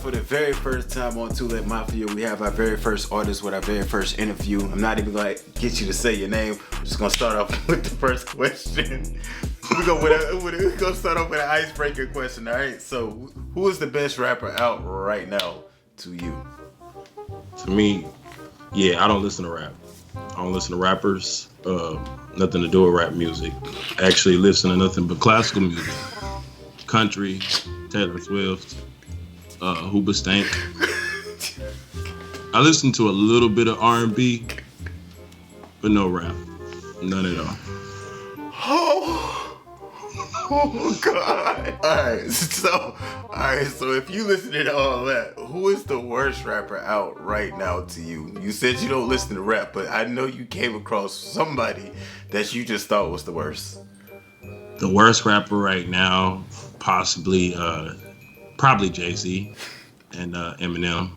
for the very first time on TooLITMafia, we have our very first artist with our very first interview. I'm not even going to get you to say your name. I'm just going to start off with the first question. We're going to start off with an icebreaker question, all right? So, who is the best rapper out right now to you? To me, yeah, I don't listen to rap. I don't listen to rappers. Nothing to do with rap music. Actually listen to nothing but classical music. Country, Taylor Swift, Hoobastank. I listen to a little bit of R&B, but no rap. None at all. Oh God. Alright, so if you listen to all that, who is the worst rapper out right now to you? You said you don't listen to rap, but I know you came across somebody that you just thought was the worst. The worst rapper right now, possibly, probably Jay-Z and Eminem,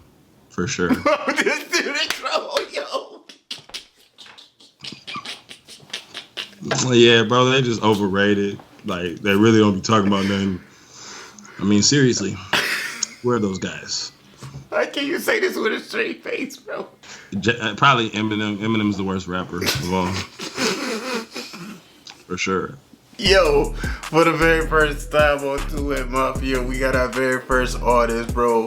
for sure. This dude is trouble, yo. Yeah, bro, they just overrated. Like, they really don't be talking about nothing. I mean, seriously, where are those guys? Why can't you say this with a straight face, bro? Probably Eminem. Eminem's the worst rapper of all. For sure. Yo, for the very first time on TooLITMafia, we got our very first artist, bro.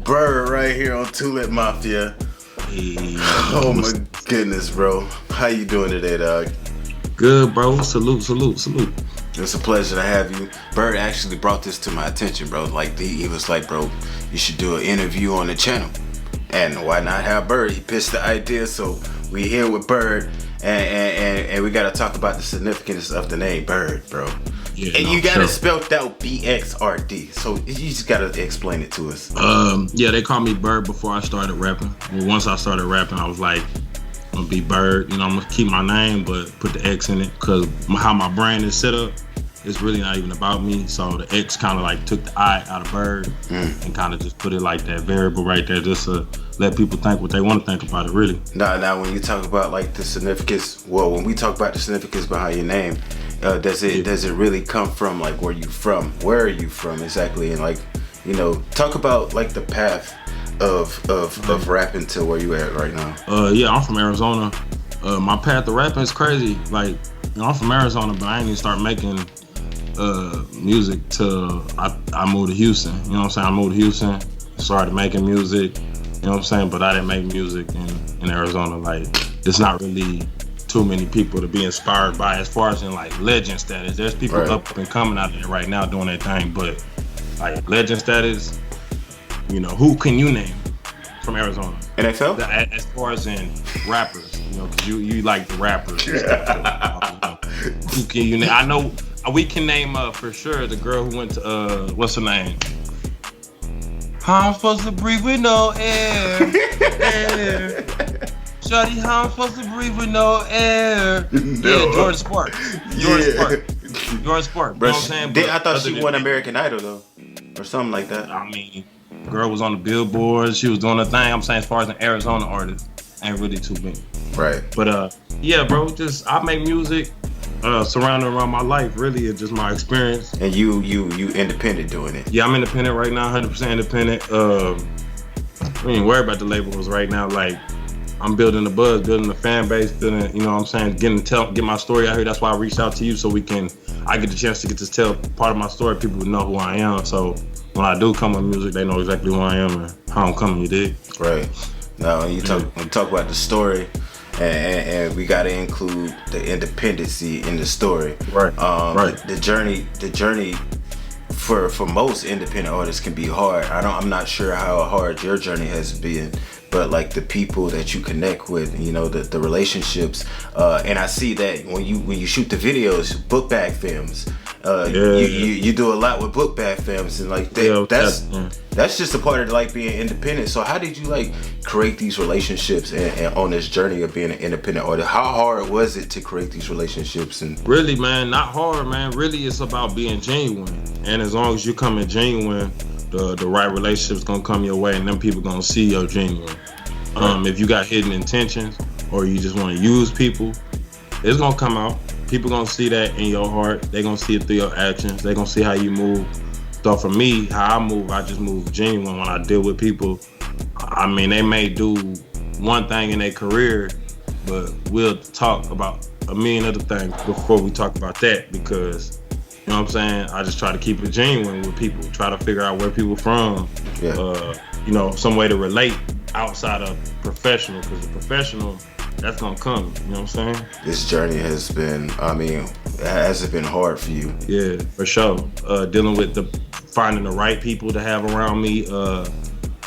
Bird right here on TooLITMafia. Hey, oh my goodness, bro. How you doing today, dog? Good, bro. Salute. It's a pleasure to have you. Bird actually brought this to my attention, bro. Like, he was like, bro, you should do an interview on the channel. And why not have Bird? He pitched the idea, so we here with Bird. And we got to talk about the significance of the name Bird, bro. Yeah, and you got it spelled out BXRD. So you just got to explain it to us. Yeah, they called me Bird before I started rapping. Well, once I started rapping, I was like, I'm going to be Bird. You know, I'm going to keep my name, but put the X in it. Because how my brand is set up, it's really not even about me. So the X kind of like took the I out of Bird and kind of just put it like that variable right there just to let people think what they want to think about it, really. Now when you talk about like the significance, when we talk about the significance behind your name, does it really come from like where you from? Where are you from exactly? And like, you know, talk about like the path of rapping to where you at right now. Yeah, I'm from Arizona. My path to rapping is crazy. Like, you know, I'm from Arizona, but I didn't even start making music till I moved to Houston. You know what I'm saying? I moved to Houston, started making music. You know what I'm saying? But I didn't make music in Arizona. Like, there's not really too many people to be inspired by as far as in like legend status. There's people up and coming out there right now doing their thing, but like legend status, you know, who can you name from Arizona? NFL? As far as in rappers, you know, because you like the rappers. And stuff, so, who can you name? I know we can name for sure the girl who went to what's her name? How I'm supposed to breathe with no air? Shawty, how I'm supposed to breathe with no air? No. Yeah, Jordan Sparks. Jordan Sparks. You know what I'm saying? I thought she won American Idol though, or something like that. I mean, girl was on the billboards. She was doing her thing. I'm saying as far as an Arizona artist, ain't really too big. Right. But yeah, bro, I make music. Surrounded around my life, really, it's just my experience. And you independent doing it? Yeah, I'm independent right now, 100% independent. We ain't worried about the labels right now. Like, I'm building the buzz, building the fan base, building, you know what I'm saying, get my story out here. That's why I reached out to you, so I get the chance to get to tell part of my story. People would know who I am. So when I do come with music, they know exactly who I am and how I'm coming. You dig? Right. Now, when you talk about the story. And we got to include the independency in the story. Right. The journey for most independent artists can be hard. I'm not sure how hard your journey has been, but like the people that you connect with, you know, the relationships. And I see that when you shoot the videos, book bag films. You do a lot with book bag films, and like that's just a part of like being independent. So how did you like create these relationships and on this journey of being an independent artist? How hard was it to create these relationships? And really, man, not hard, man. Really, it's about being genuine. And as long as you come in genuine, the right relationship's gonna come your way, and them people gonna see you're genuine. If you got hidden intentions or you just want to use people, it's gonna come out. People gonna see that in your heart. They gonna see it through your actions. They gonna see how you move. So for me, how I move, I just move genuine when I deal with people. I mean, they may do one thing in their career, but we'll talk about a million other things before we talk about that, because, you know what I'm saying, I just try to keep it genuine with people, try to figure out where people from, you know, some way to relate outside of professional, because the professional, that's gonna come, you know what I'm saying? This journey has been, I mean, has it been hard for you? Yeah, for sure. Dealing with finding the right people to have around me,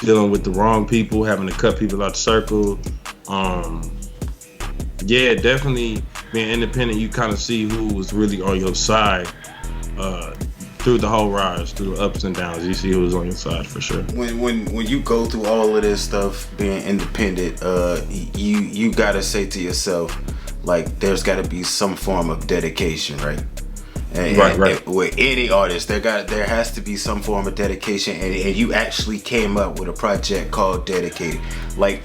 dealing with the wrong people, having to cut people out the circle. Yeah, definitely being independent, you kind of see who was really on your side through the whole rise, through the ups and downs. You see who was on your side for sure. When you go through all of this stuff, being independent, you gotta say to yourself, like, there's gotta be some form of dedication, right? And with any artist, there has to be some form of dedication, and you actually came up with a project called Dedicated. Like,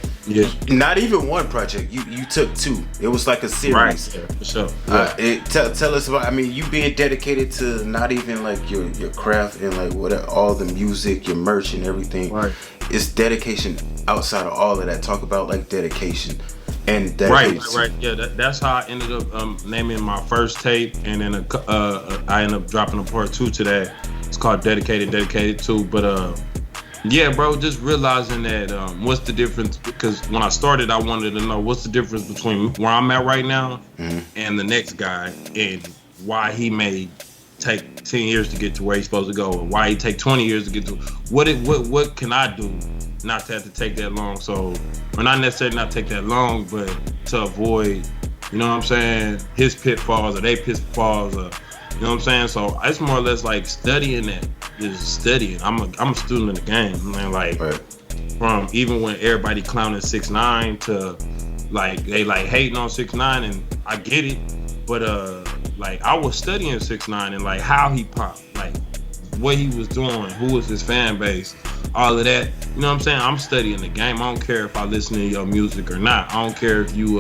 not even one project. You took two. It was like a series. Right. Yeah, for sure. Yeah. Tell us about. I mean, you being dedicated to not even like your craft and like what all the music, your merch, and everything. Right. It's dedication outside of all of that. Talk about like dedication. And dedication. Right. Yeah, that's how I ended up naming my first tape, and then I ended up dropping a part 2 to that. It's called Dedicated 2. But yeah, bro, just realizing that what's the difference? Because when I started, I wanted to know what's the difference between where I'm at right now and the next guy, and why he may take 10 years to get to where he's supposed to go, or why he take 20 years to get to what can I do not to have to take that long? So, or not necessarily not take that long, but to avoid, you know what I'm saying, his pitfalls or they pitfalls, or, you know what I'm saying? So it's more or less like studying that. Just studying. I'm a student in the game, man. Like, from even when everybody clowning 6ix9ine to like they like hating on 6ix9ine, and I get it, but like I was studying 6ix9ine and like how he popped, like what he was doing, who was his fan base, all of that. You know what I'm saying? I'm studying the game. I don't care if I listen to your music or not. I don't care if you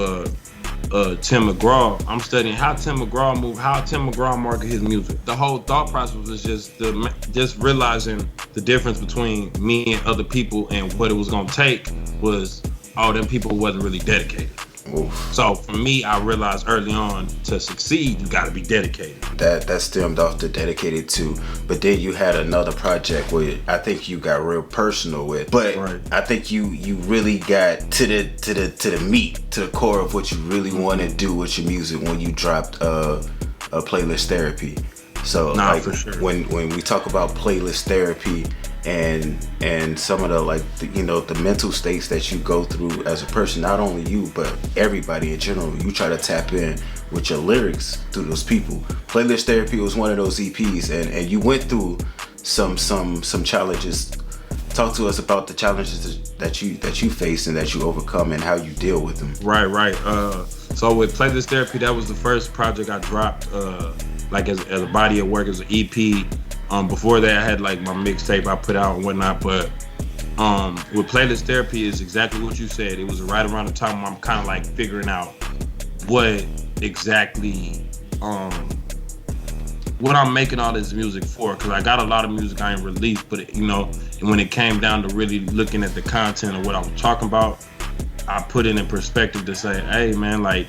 Tim McGraw. I'm studying how Tim McGraw move, how Tim McGraw market his music. The whole thought process was just realizing the difference between me and other people, and what it was gonna take was, them people wasn't really dedicated. Oof. So for me, I realized early on, to succeed, you gotta be dedicated. That stemmed off the Dedicated 2, but then you had another project where I think you got real personal with. But I think you really got to the meat, to the core of what you really want to do with your music when you dropped a Playlist Therapy. So like, for sure. when we talk about Playlist Therapy and some of the, like, the mental states that you go through as a person, not only you but everybody in general, you try to tap in with your lyrics through those people. Playlist Therapy was one of those EPs, and you went through some challenges. Talk to us about the challenges that you face and that you overcome, and how you deal with them. Right. So with Playlist Therapy, that was the first project I dropped, like as a body of work, as an EP. Before that, I had like my mixtape I put out and whatnot. But with Playlist Therapy, is exactly what you said. It was right around the time I'm kind of like figuring out what exactly what I'm making all this music for, because I got a lot of music I ain't released, but and when it came down to really looking at the content of what I was talking about, I put it in perspective to say, hey man, like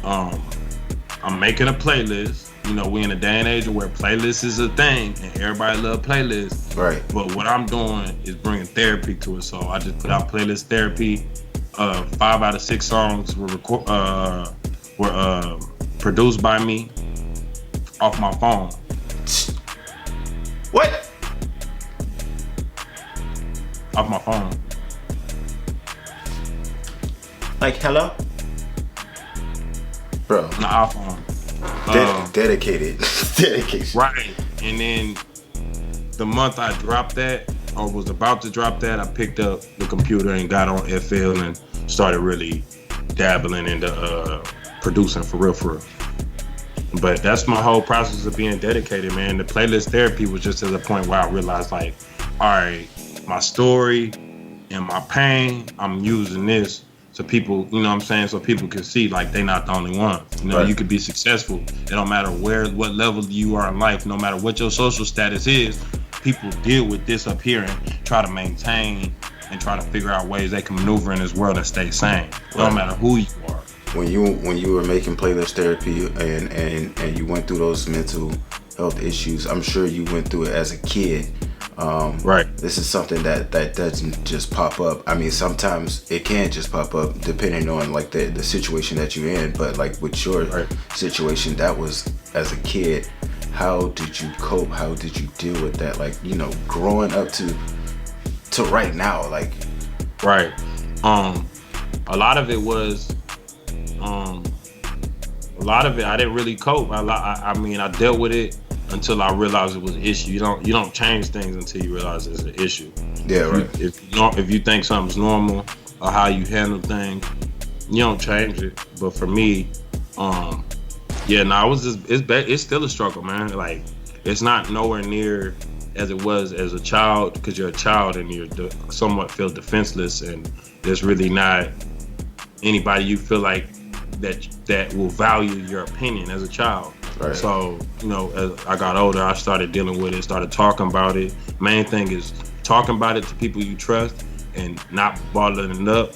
I'm making a playlist. We in a day and age where playlists is a thing, and everybody love playlists. Right. But what I'm doing is bringing therapy to it. So I just put out Playlist Therapy. 5 out of 6 songs were produced by me off my phone. What? Off my phone. Like, hello? Bro. On the iPhone. Dedicated. Dedication. Right. And then the month I dropped that, or was about to drop that, I picked up the computer and got on FL and started really dabbling into producing for real. But that's my whole process of being dedicated, man. The Playlist Therapy was just at a point where I realized, like, all right, my story and my pain, I'm using this so people, you know what I'm saying, so people can see, like, they not the only one. Right. You could be successful. It don't matter what level you are in life, no matter what your social status is, people deal with this up here and try to maintain and try to figure out ways they can maneuver in this world and stay sane. No matter who you are. When you were making playlist therapy and you went through those mental health issues, I'm sure you went through it as a kid. Right. This is something that doesn't just pop up. I mean, sometimes it can just pop up depending on like the situation that you're in. But like with your situation, that was as a kid. How did you cope? How did you deal with that? Like, you know, growing up to right now, like. Right. A lot of it was, a lot of it I didn't really cope. I mean, I dealt with it until I realized it was an issue. You don't change things until you realize it's an issue. Yeah, right. If you think something's normal or how you handle things, you don't change it. But for me, it's still a struggle, man. Like, it's not nowhere near as it was as a child, because you're a child and you're somewhat feel defenseless, and there's really not anybody you feel like that will value your opinion as a child. Right. So, you know, as I got older, I started dealing with it, started talking about it. Main thing is talking about it to people you trust and not bottling it up,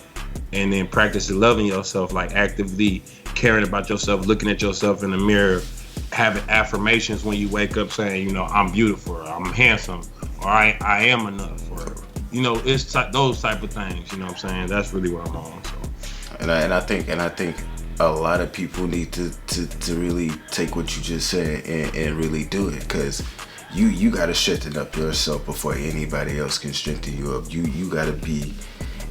and then practicing loving yourself, like actively caring about yourself, looking at yourself in the mirror, having affirmations when you wake up saying, you know, I'm beautiful, or I'm handsome, or I am enough, or, you know, it's those type of things, you know what I'm saying? That's really what I'm on. So. And I think a lot of people need to really take what you just said and really do it, because you got to strengthen up yourself before anybody else can strengthen you up. You got to be,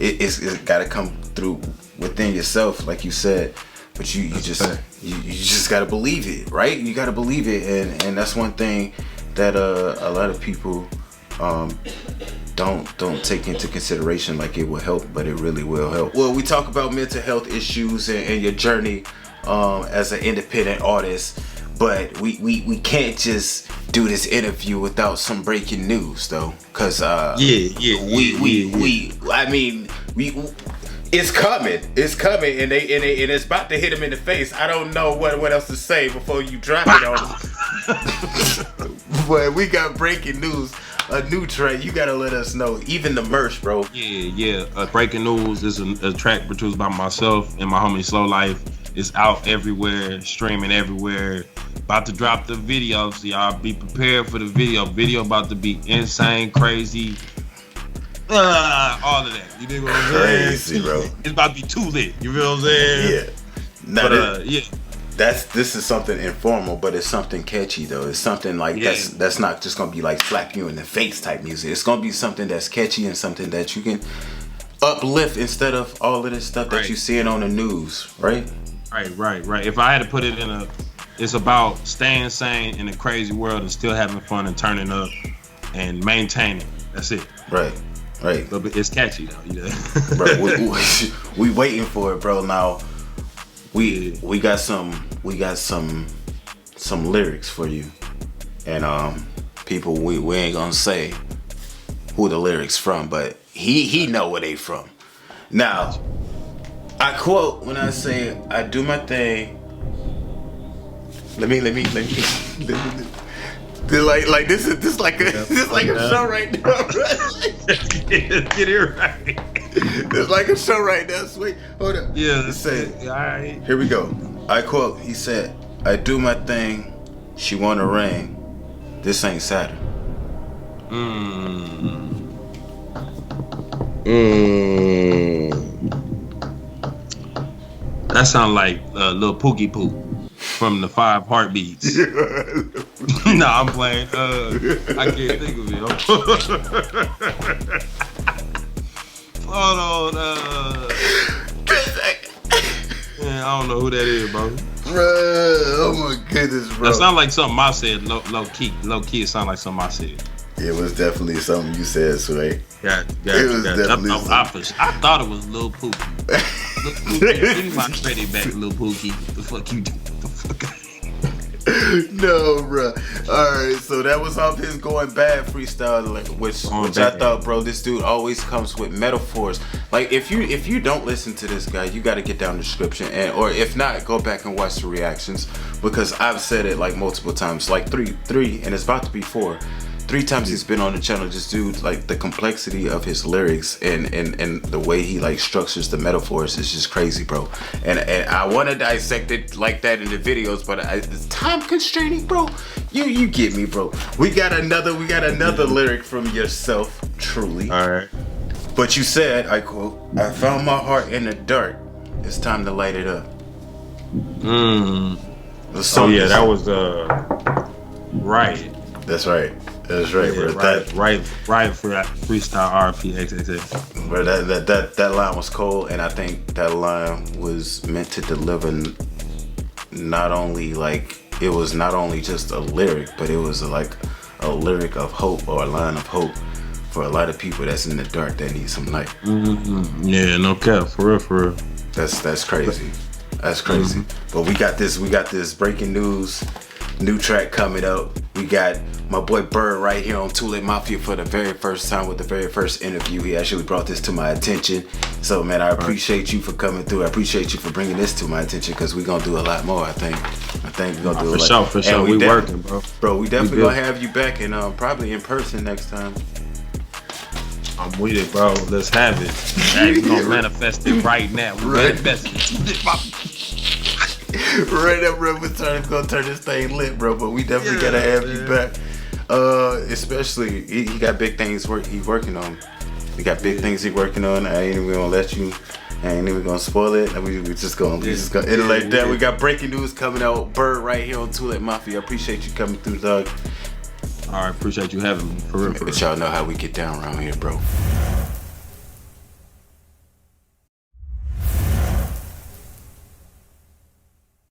it's got to come through within yourself, like you said. But you just got to believe it, right? You got to believe it, and that's one thing that a lot of people don't take into consideration, like it will help, but it really will help. Well, we talk about mental health issues and your journey as an independent artist, but we can't just do this interview without some breaking news, though, because it's coming, and it's about to hit him in the face. I don't know what else to say before you drop it on him. But we got breaking news, a new track. You gotta let us know, even the merch, bro. Yeah. Breaking news is a track produced by myself and my homie Slow Life. It's out everywhere, streaming everywhere. About to drop the video, so y'all be prepared for the video. Video about to be insane, crazy. All of that. You dig what I'm saying? Crazy, bro. It's about to be too lit. You feel what I'm saying? Yeah. This is something informal, but it's something catchy though. It's something like that's not just gonna be like slap you in the face type music. It's gonna be something that's catchy and something that you can uplift instead of all of this stuff that you're seeing on the news, right? Right. If I had to put it it's about staying sane in a crazy world and still having fun and turning up and maintaining. That's it. Right. But it's catchy though, you know. Bro, we waiting for it, bro. Now we got some lyrics for you, and people we ain't gonna say who the lyrics from, but he know where they from. Now I quote when I say I do my thing. Let me. Like this is like a show right now, right? Get it right. It's like a show right now. Sweet. Hold up. Yeah. Let's say it. All right. Here we go. I quote. He said, "I do my thing. She want a ring. This ain't Saturn." That sounds like Lil Pookie Poo from the 5 Heartbeats. No, I'm playing. I can't think of it. Hold on. Man, I don't know who that is, bro. Bruh, oh my goodness, bro. That sounds like something I said. Low key, it sounds like something I said. It was definitely something you said, Sway. Yeah. It was definitely I thought it was Lil Pookie. Give me my credit back, Lil Pookie. The fuck you do? The fuck? No, bro. All right, so that was off his Going Bad freestyle, which I thought, bro, this dude always comes with metaphors. Like if you don't listen to this guy, you got to get down the description, or if not, go back and watch the reactions, because I've said it like multiple times, like three, and it's about to be 4. 3 times he's been on the channel. Just dude, like the complexity of his lyrics and the way he like structures the metaphors is just crazy, bro. And I want to dissect it like that in the videos, but it's time constraining, bro. You get me, bro. We got another lyric from yourself, truly. All right. But you said, I quote, "I found my heart in the dark. It's time to light it up." Oh yeah, that was right. That's right. That's right, Yeah, bro. Right for that freestyle RPXXX. Bro, that line was cold, and I think that line was meant to deliver not only just a lyric, but it was like a lyric of hope or a line of hope for a lot of people that's in the dark that need some light. Yeah, no cap, for real. That's crazy. That's crazy. But we got this breaking news, new track coming out. We got my boy Bird right here on TooLITMafia for the very first time with the very first interview. He actually brought this to my attention. So man, I appreciate you for coming through. I appreciate you for bringing this to my attention, because we're gonna do a lot more. I think we're gonna do a lot. For sure. We working, bro. Bro, we definitely gonna have you back, and probably in person next time. I'm with it, bro. Let's have it. Hey, we gonna manifest it right now. Manifest it. Right up, bro. We're gonna turn this thing lit, bro. But we definitely gotta have you back. Especially he got big things he working on. He got big things he working on. I ain't even gonna spoil it. We just gonna end it like that. We got breaking news coming out. Bird right here on TooLITMafia. I appreciate you coming through, dog. All right, appreciate you having me. For real. But y'all know how we get down around here, bro.